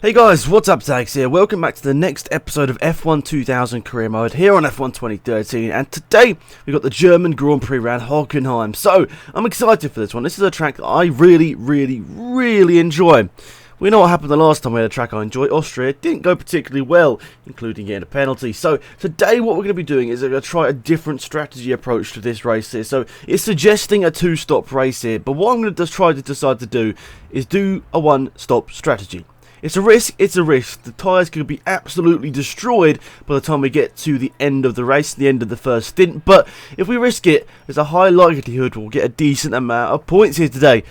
Hey guys, what's up, Zags here. Welcome back to the next episode of F1 2000 Career Mode here on F1 2013, and today we've got the German Grand Prix round Hockenheim. So, I'm excited for this one. This is a track that I really enjoy. We know what happened the last time we had a track I enjoyed. Austria didn't go particularly well, including getting a penalty. So, today what we're going to be doing is we're going to try a different strategy approach to this race here. So, it's suggesting a two-stop race here, but what I'm going to decide to do is do a one-stop strategy. It's a risk, The tyres could be absolutely destroyed by the time we get to the end of the race, the end of the first stint. But if we risk it, there's a high likelihood we'll get a decent amount of points here today.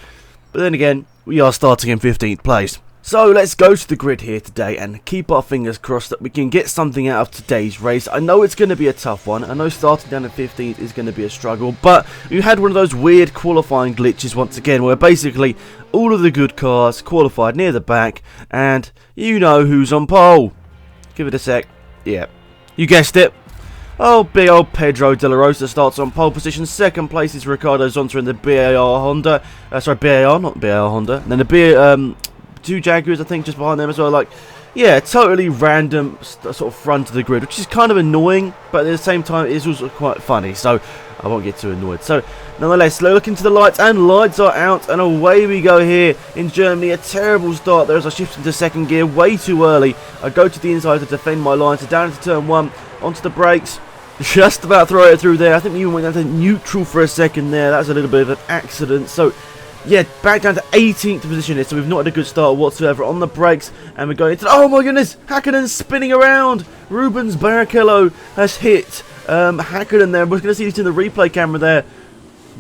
But then again, we are starting in 15th place. So let's go to the grid here today and keep our fingers crossed that we can get something out of today's race. I know it's going to be a tough one. I know starting down in 15th is going to be a struggle, but we had one of those weird qualifying glitches once again where basically all of the good cars qualified near the back and you know who's on pole. Give it a sec. Yeah, you guessed it. Oh, big old Pedro De La Rosa starts on pole position. Second place is Ricardo Zonta in the BAR Honda. BAR, not BAR Honda. And then the two Jaguars, I think, just behind them as well. Like, yeah, totally random sort of front of the grid, which is kind of annoying, but at the same time, it is also quite funny, so I won't get too annoyed. So, nonetheless, look into the lights, and lights are out, and away we go here in Germany. A terrible start there as I shift into second gear way too early. I go to the inside to defend my line, so down into turn one, onto the brakes. Just about throw it through there. I think we even went down to neutral for a second there. That was a little bit of an accident. So, yeah, back down to 18th position here, so we've not had a good start whatsoever on the brakes, and we're going into, oh my goodness, Häkkinen spinning around. Rubens Barrichello has hit Häkkinen there. We're going to see this in the replay camera there.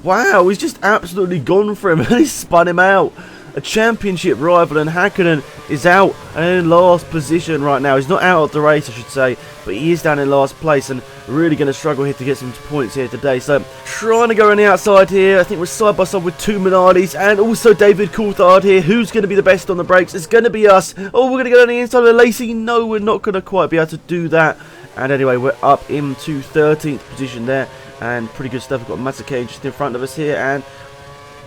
Wow, he's just absolutely gone for him, and he's spun him out. A championship rival, and Häkkinen is out and in last position right now. He's not out of the race, I should say, but he is down in last place and really going to struggle here to get some points here today. So, trying to go on the outside here. I think we're side by side with two Minardis and also David Coulthard here. Who's going to be the best on the brakes? It's going to be us. Oh, we're going to go on the inside of Lacey. No, we're not going to quite be able to do that. And anyway, we're up into 13th position there, and pretty good stuff. We've got Mazzucchi just in front of us here, and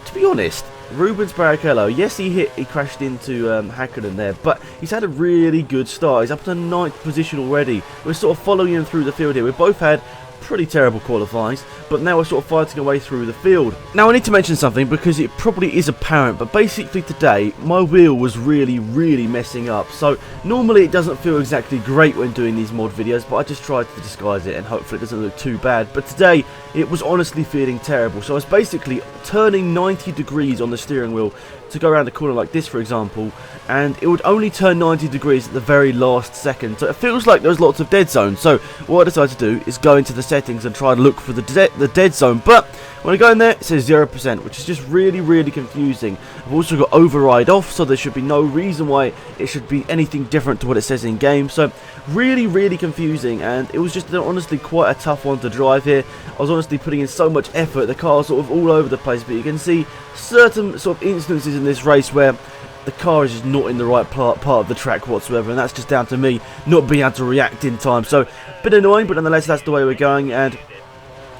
to be honest, Rubens Barrichello, yes, he crashed into Häkkinen there, but he's had a really good start. He's up to 9th position already. We're sort of following him through the field here. We've both had pretty terrible qualifies, but now we're sort of fighting our way through the field. Now I need to mention something because it probably is apparent, but basically today my wheel was really messing up. So normally it doesn't feel exactly great when doing these mod videos, but I just tried to disguise it and hopefully it doesn't look too bad. But today it was honestly feeling terrible. So I was basically turning 90 degrees on the steering wheel to go around the corner like this, for example, and it would only turn 90 degrees at the very last second. So it feels like there's lots of dead zones. So what I decided to do is go into the settings and try to look for the dead zone. But when I go in there, it says 0%, which is just really confusing. I've also got override off, so there should be no reason why it should be anything different to what it says in game. So really confusing, and it was just honestly quite a tough one to drive here. I was honestly putting in so much effort. The car was sort of all over the place, but you can see certain sort of instances in this race where the car is just not in the right part of the track whatsoever, and that's just down to me not being able to react in time. So, a bit annoying, but nonetheless, that's the way we're going, and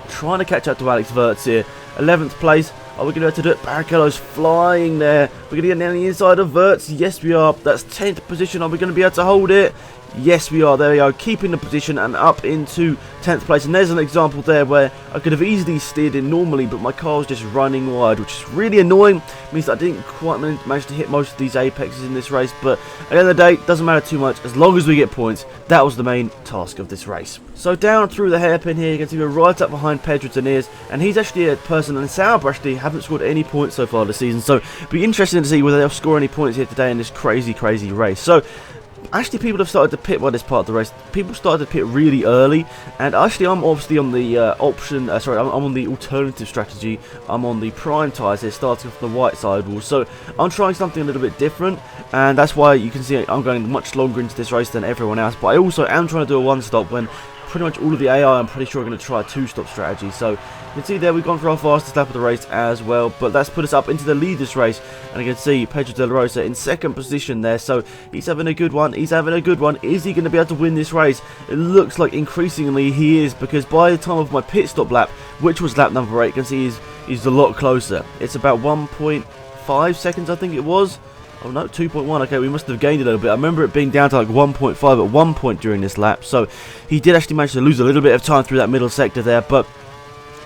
trying to catch up to Alex Wirtz here. 11th place. Are we going to be able to do it? Barrichello's flying there. We're going to get down the inside of Wirtz. Yes, we are. That's 10th position. Are we going to be able to hold it? Yes, we are. There we go. Keeping the position and up into 10th place. And there's an example there where I could have easily steered in normally, but my car was just running wide, which is really annoying. It means that I didn't quite manage to hit most of these apexes in this race. But at the end of the day, it doesn't matter too much as long as we get points. That was the main task of this race. So down through the hairpin here, you can see we're right up behind Pedro Deniers, and he's actually a person, and Sauber actually haven't scored any points so far this season. So it'll be interesting to see whether they'll score any points here today in this crazy race. So actually, people have started to pit by this part of the race. People started to pit really early, and actually I'm obviously on the I'm on the alternative strategy. I'm on the prime tyres here, starting off the white sidewalls. So I'm trying something a little bit different, and that's why you can see I'm going much longer into this race than everyone else. But I also am trying to do a one-stop when pretty much all of the AI I'm pretty sure are going to try a two-stop strategy. So you can see there we've gone for our fastest lap of the race as well, but that's put us up into the leaders race, and you can see Pedro De La Rosa in second position there. So he's having a good one. Is he going to be able to win this race? It looks like increasingly he is, because by the time of my pit stop lap, which was lap number 8, you can see he's a lot closer. It's about 1.5 seconds I think it was. Oh no, 2.1. Okay, we must have gained a little bit. I remember it being down to like 1.5 at one point during this lap. So he did actually manage to lose a little bit of time through that middle sector there. But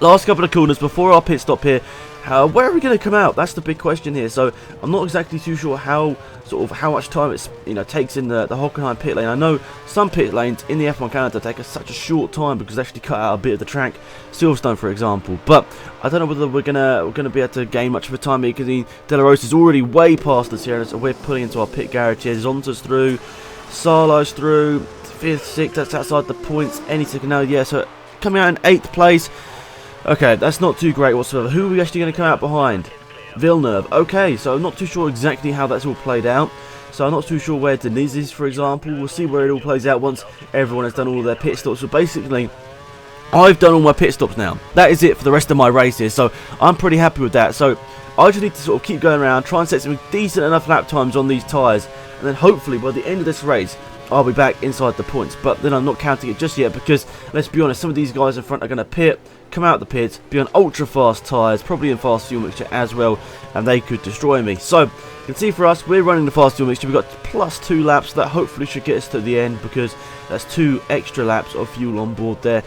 last couple of corners before our pit stop here. Where are we going to come out? That's the big question here. So I'm not exactly too sure how much time it's takes in the Hockenheim pit lane. I know some pit lanes in the F1 Canada take such a short time because they actually cut out a bit of the track, Silverstone for example. But I don't know whether we're gonna be able to gain much of a time here because De La Rosa is already way past us here, so we're pulling into our pit garage here. Zonta's through, Sarlo's through, 5th, 6th. That's outside the points any second now. Yeah, so coming out in 8th place. Okay, that's not too great whatsoever. Who are we actually going to come out behind? Villeneuve. Okay, so I'm not too sure exactly how that's all played out. So I'm not too sure where Deniz is, for example. We'll see where it all plays out once everyone has done all of their pit stops. So basically, I've done all my pit stops now. That is it for the rest of my races. So I'm pretty happy with that. So I just need to sort of keep going around, try and set some decent enough lap times on these tyres. And then hopefully by the end of this race, I'll be back inside the points. But then I'm not counting it just yet because, let's be honest, some of these guys in front are going to pit, come out the pits, be on ultra fast tyres, probably in fast fuel mixture as well, and they could destroy me. So you can see for us, we're running the fast fuel mixture. We've got +2 laps. That hopefully should get us to the end because that's 2 extra laps of fuel on board there.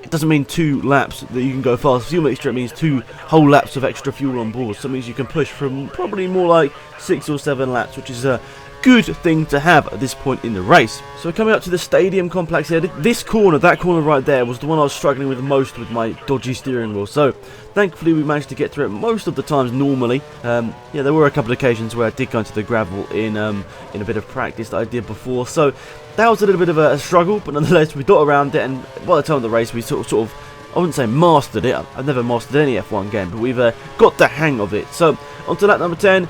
It doesn't mean 2 laps that you can go fast fuel mixture, it means 2 whole laps of extra fuel on board. So it means you can push from probably more like 6 or 7 laps, which is a good thing to have at this point in the race. So we're coming up to the stadium complex here. This corner, that corner right there, was the one I was struggling with most with my dodgy steering wheel. So thankfully we managed to get through it most of the times normally. Yeah, there were a couple of occasions where I did go into the gravel in a bit of practice that I did before. So that was a little bit of a struggle, but nonetheless we got around it, and by the time of the race we sort of I wouldn't say mastered it. I've never mastered any F1 game, but we've got the hang of it. So on to lap number 10.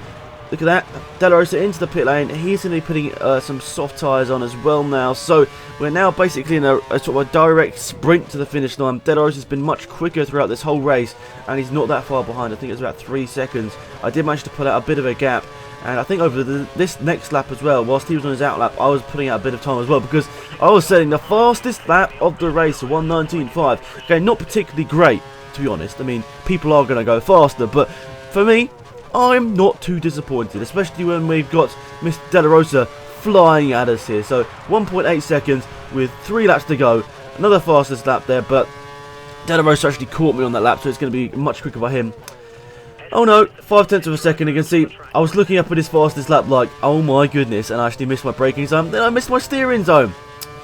Look at that, De La Rosa into the pit lane. He's going to be putting some soft tyres on as well now. So we're now basically in a sort of a direct sprint to the finish line. De La Rosa's been much quicker throughout this whole race, and he's not that far behind. I think it's about 3 seconds. I did manage to put out a bit of a gap, and I think over this next lap as well, whilst he was on his out lap, I was putting out a bit of time as well because I was setting the fastest lap of the race, 1:19.5. Okay, not particularly great, to be honest. I mean, people are going to go faster, but for me, I'm not too disappointed, especially when we've got Mr. De La Rosa flying at us here. So 1.8 seconds with 3 laps to go. Another fastest lap there, but De La Rosa actually caught me on that lap, so it's going to be much quicker by him. Oh no, 0.5 of a second. You can see I was looking up at his fastest lap like, oh my goodness, and I actually missed my braking zone. Then I missed my steering zone.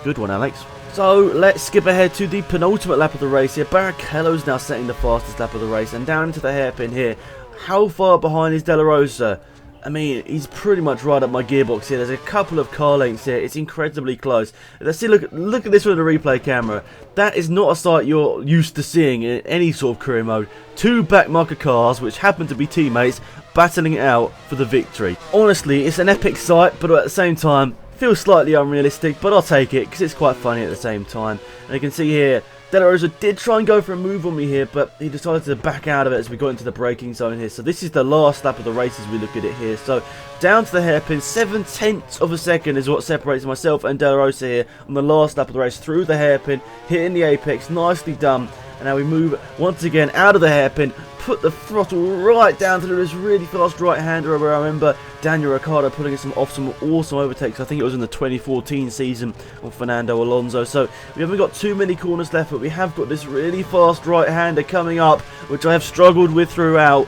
Good one, Alex. So let's skip ahead to the penultimate lap of the race here. Barrichello's now setting the fastest lap of the race, and down into the hairpin here. How far behind is De La Rosa? I mean, he's pretty much right up my gearbox here. There's a couple of car lengths here. It's incredibly close. Let's see. Look at this with the replay camera. That is not a sight you're used to seeing in any sort of career mode. 2 backmarker cars, which happen to be teammates, battling it out for the victory. Honestly, it's an epic sight, but at the same time, feels slightly unrealistic. But I'll take it because it's quite funny at the same time. And you can see here, De La Rosa did try and go for a move on me here, but he decided to back out of it as we got into the braking zone here. So this is the last lap of the race as we look at it here. So down to the hairpin, 0.7 of a second is what separates myself and De La Rosa here on the last lap of the race through the hairpin, hitting the apex, nicely done. And now we move once again out of the hairpin, put the throttle right down to this really fast right-hander where I remember Daniel Ricciardo putting us some awesome overtakes. I think it was in the 2014 season of Fernando Alonso. So we haven't got too many corners left, but we have got this really fast right-hander coming up, which I have struggled with throughout.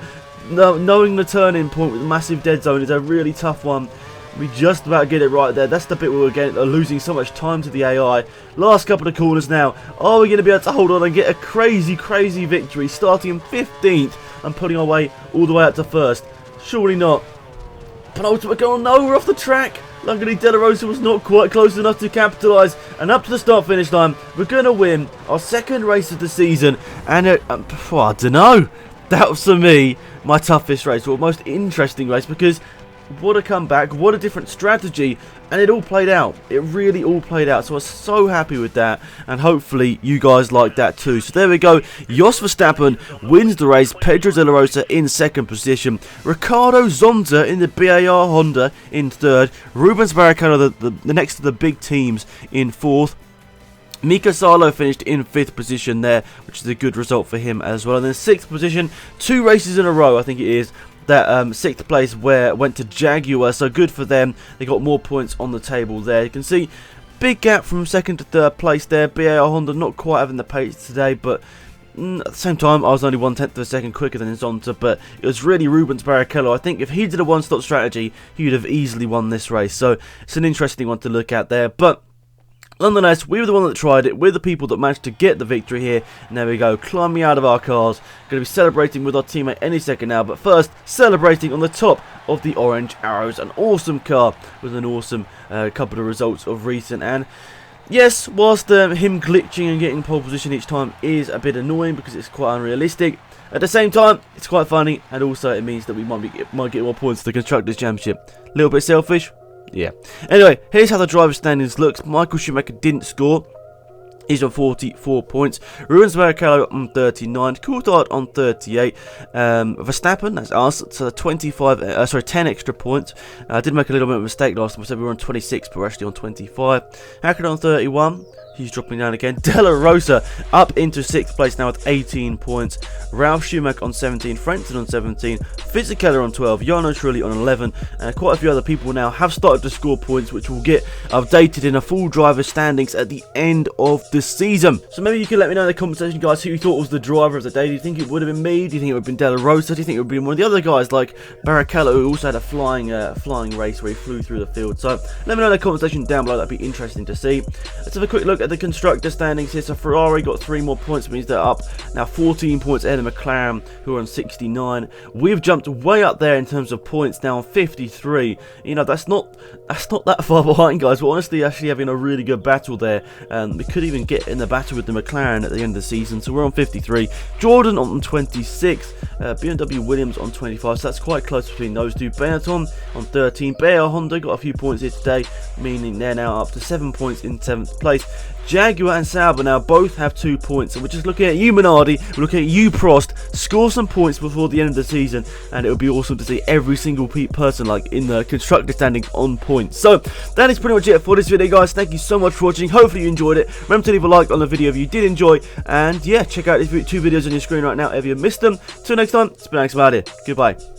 Knowing the turning point with the massive dead zone is a really tough one. We just about get it right there. That's the bit where we're losing so much time to the AI. Last couple of corners now. Are we going to be able to hold on and get a crazy, crazy victory? Starting in 15th and putting our way all the way up to 1st. Surely not. Penultimate goal. No, we're off the track. Luckily, De La Rosa was not quite close enough to capitalise. And up to the start-finish line, we're going to win our 2nd race of the season. And I don't know. That was, for me, my toughest race, or most interesting race, because what a comeback, what a different strategy, and it all played out. It really all played out, so I was so happy with that, and hopefully you guys like that too. So there we go, Jos Verstappen wins the race, Pedro De La Rosa in 2nd position, Ricardo Zonta in the BAR Honda in 3rd, Rubens Barrichello, the next of the big teams, in 4th, Mika Salo finished in 5th position there, which is a good result for him as well. And then 6th position, 2 races in a row, I think it is, that 6th place went to Jaguar, so good for them. They got more points on the table there. You can see big gap from 2nd to 3rd place there. BAR Honda not quite having the pace today, but at the same time, I was only 1/10 of a second quicker than Zonta, but it was really Rubens Barrichello. I think if he did a one-stop strategy, he would have easily won this race. So it's an interesting one to look at there. But nonetheless, we were the one that tried it. We're the people that managed to get the victory here. And there we go, climbing out of our cars. Going to be celebrating with our teammate any second now. But first, celebrating on the top of the Orange Arrows. An awesome car with an awesome couple of results of recent. And yes, whilst him glitching and getting pole position each time is a bit annoying because it's quite unrealistic, at the same time, it's quite funny. And also, it means that we might get more points to the Constructors' Championship. A little bit selfish. Yeah. Anyway, here's how the driver standings looks. Michael Schumacher didn't score. He's on 44 points. Rubens Barrichello on 39. Coulthard on 38. Verstappen, that's us, so 10 extra points. I did make a little bit of a mistake last time. I said we were on 26, but we're actually on 25. Hackett on 31. He's dropping down again. Della Rosa up into 6th place now with 18 points. Ralf Schumacher on 17. Frentzen on 17. Fisichella on 12. Jarno Trulli on 11. And quite a few other people now have started to score points, which will get updated in a full driver standings at the end of the season. So maybe you can let me know in the comment section, guys, who you thought was the driver of the day. Do you think it would have been me? Do you think it would have been Della Rosa? Do you think it would have been one of the other guys like Barrichello, who also had a flying race where he flew through the field? So let me know in the comment section down below. That'd be interesting to see. Let's have a quick look at the constructor standings here. So Ferrari got 3 more points, means they're up now 14 points ahead of McLaren, who are on 69. We've jumped way up there in terms of points now on 53. You know, that's not that far behind, guys. We're honestly actually having a really good battle there. We could even get in the battle with the McLaren at the end of the season. So we're on 53. Jordan on 26. BMW Williams on 25. So that's quite close between those two. Benetton on 13. BAR Honda got a few points here today, meaning they're now up to 7 points in 7th place. Jaguar and Sauber now both have 2 points, and we're just looking at you, Minardi, we're looking at you, Prost, score some points before the end of the season, and it would be awesome to see every single person like in the constructor standings on points. So that is pretty much it for this video, guys. Thank you so much for watching. Hopefully you enjoyed it. Remember to leave a like on the video if you did enjoy, and yeah, check out these 2 videos on your screen right now if you missed them. Till next time, it's been Alex from out here. Goodbye.